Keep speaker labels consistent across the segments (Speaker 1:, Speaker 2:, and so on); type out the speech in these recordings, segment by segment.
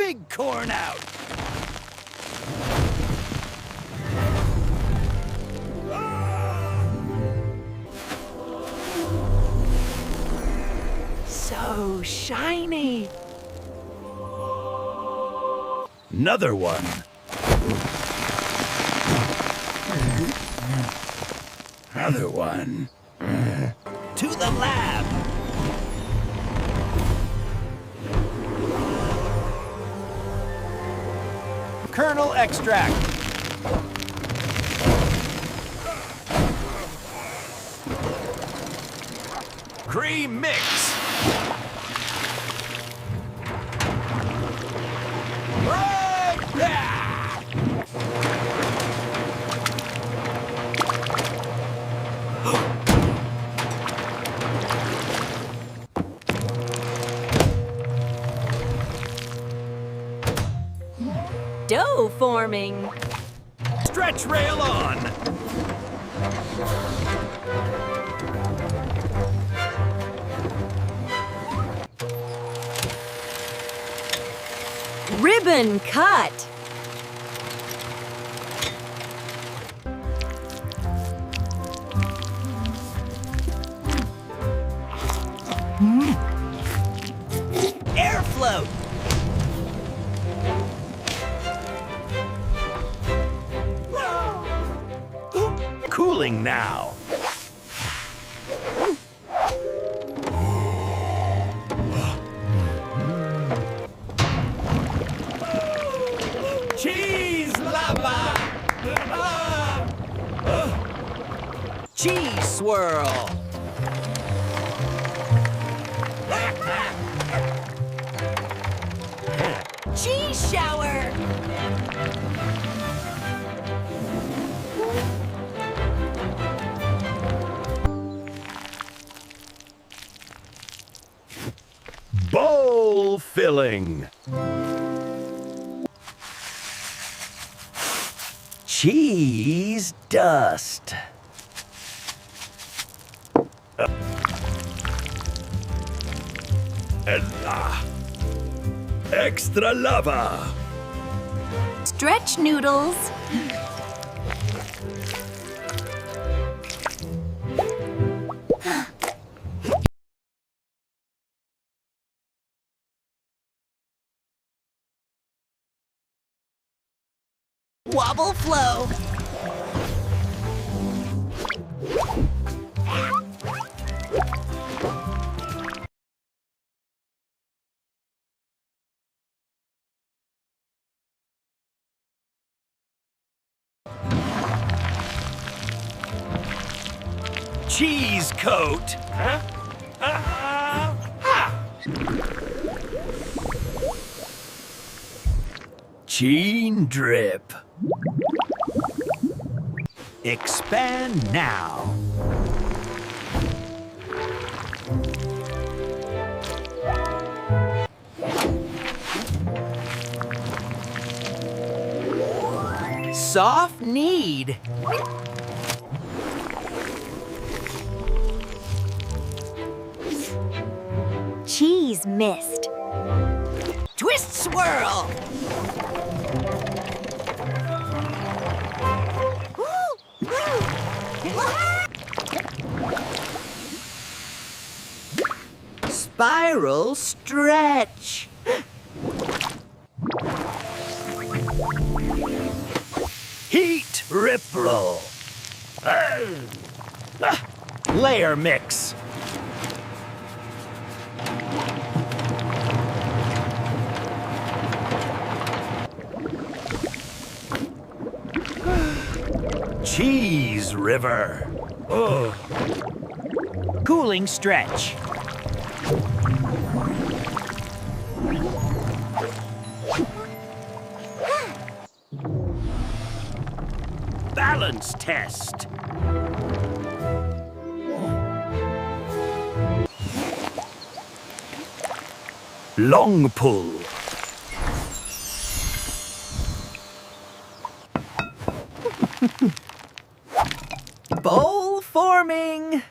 Speaker 1: big corn out. So shiny. Another one. Another one. To the lab. Kernel extract. Cream mix.
Speaker 2: Dough forming.
Speaker 1: Stretch rail on.
Speaker 2: Ribbon cut.
Speaker 1: Air float. Cooling now. Cheese lava! Cheese swirl!
Speaker 2: Cheese shower.
Speaker 1: Bowl filling. Cheese dust. Extra lava.
Speaker 2: Stretch noodles. Wobble flow.
Speaker 1: Cheese coat. Gene drip. Expand now. Soft knead.
Speaker 2: Cheese mist.
Speaker 1: Twist swirl. Spiral stretch. Heat ripple. Layer mix. Cheese river. Oh. Cooling stretch. Balance test. Long pull. Bowl forming.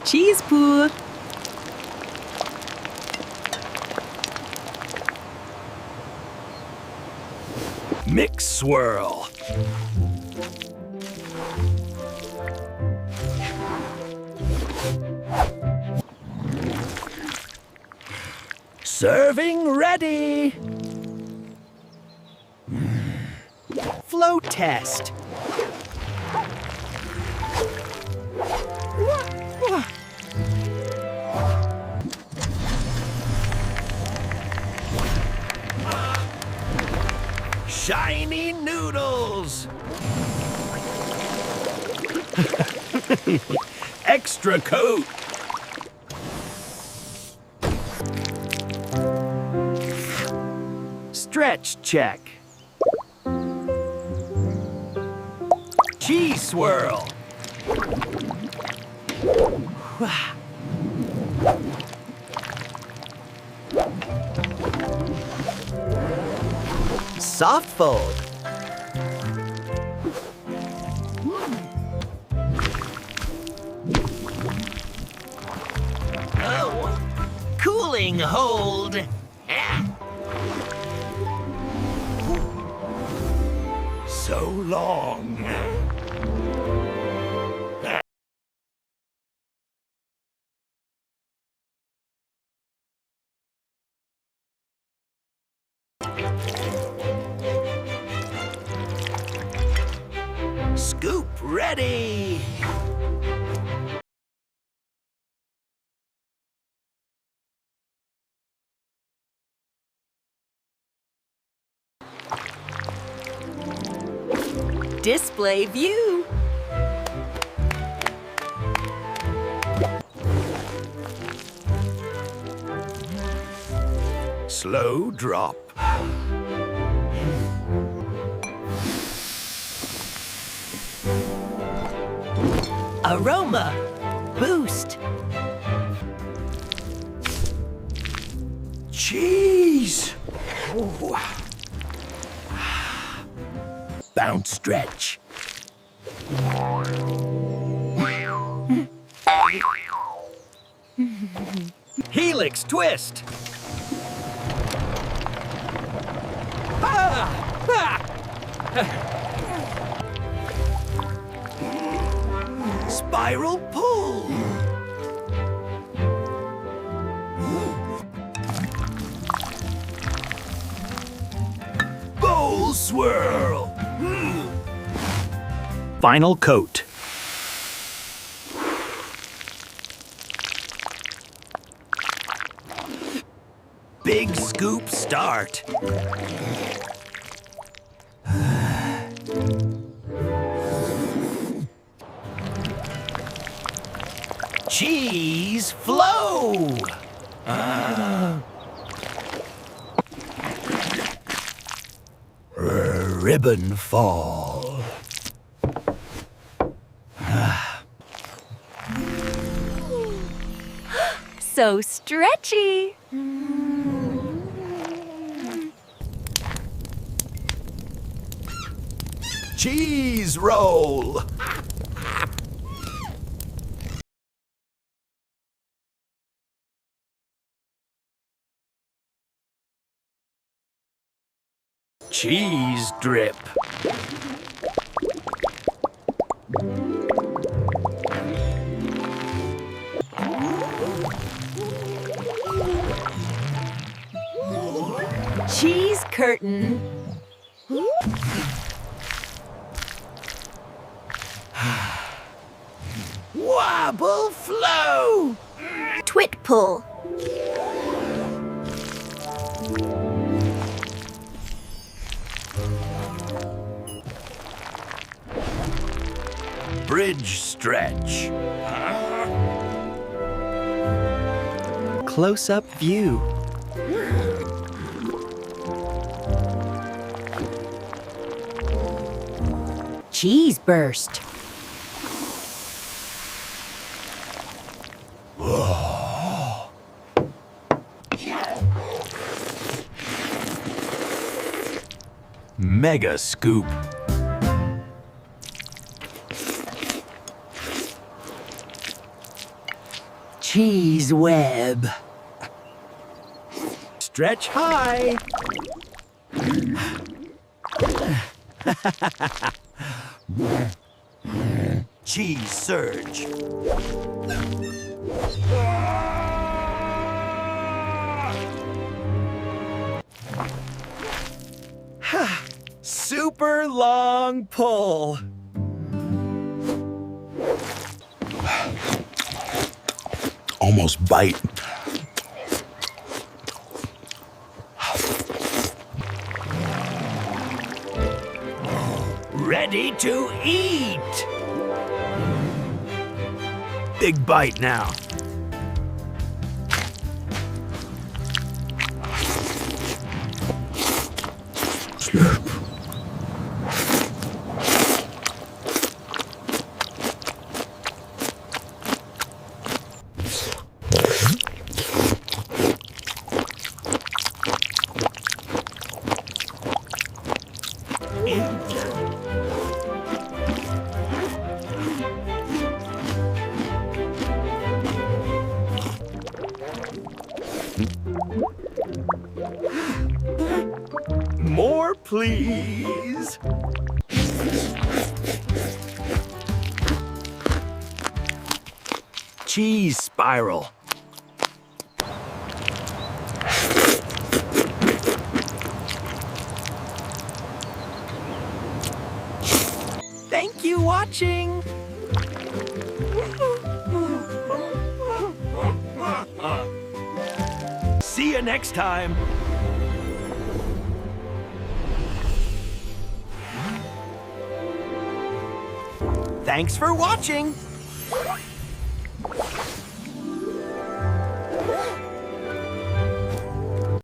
Speaker 2: Cheese poo.
Speaker 1: Mix swirl. Serving ready. Flow test. Shiny noodles. Extra coat. Stretch check. Cheese swirl. Soft fold. Oh, cooling hold. So long. Scoop ready.
Speaker 2: Display view.
Speaker 1: Slow drop. Aroma boost. Cheese. Ooh. Bounce stretch. Helix twist. Spiral pull. Bowl swirl. Final coat. Big scoop start. Cheese flow. Ribbon fall.
Speaker 2: So stretchy.
Speaker 1: Cheese roll. Cheese drip.
Speaker 2: Cheese curtain.
Speaker 1: Wobble flow.
Speaker 2: Twit pull.
Speaker 1: Bridge stretch.
Speaker 3: Close-up view.
Speaker 2: Cheese burst.
Speaker 1: Mega scoop.
Speaker 3: Cheese web.
Speaker 1: Stretch high. Cheese surge.
Speaker 4: Super long pull.
Speaker 1: Almost bite. Ready to eat. Big bite now. Slurp.
Speaker 4: More, please.
Speaker 1: Cheese spiral.
Speaker 4: Thank you watching.
Speaker 1: See you next time.
Speaker 4: Thanks for watching.